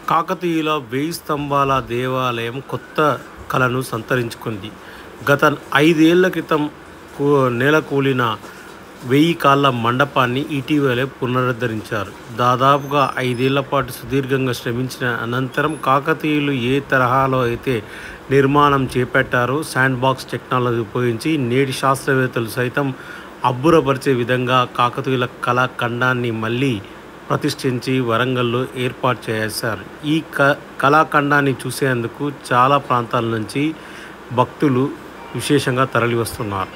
కాకతీయుల 1000 స్తంభాల దేవాలయం కొత్త కళను సంతరించుకుంది. గత 5 ఏళ్ల క్రితం నేలకూలిన 1000 కాళ్ల మండపాన్ని ఇటీవలే పునరుద్ధరించారు. దాదాపుగా 5 ఏళ్ల పాటు సుదీర్ఘంగా శ్రమించిన అనంతరం కాకతీయులు ఏ తరహాలో అయితే నిర్మాణం చేపట్టారో శాండ్బాక్స్ టెక్నాలజీ ఉపయోగించి నేటి శాస్త్రవేత్తలు సైతం అబ్బురపరిచే విధంగా కాకతీయుల కళాఖండాన్ని మళ్లీ ప్రతిష్ఠించి వరంగల్లో ఏర్పాటు చేశారు. ఈ కళాఖండాన్ని చూసేందుకు చాలా ప్రాంతాల నుంచి భక్తులు విశేషంగా తరలివస్తున్నారు.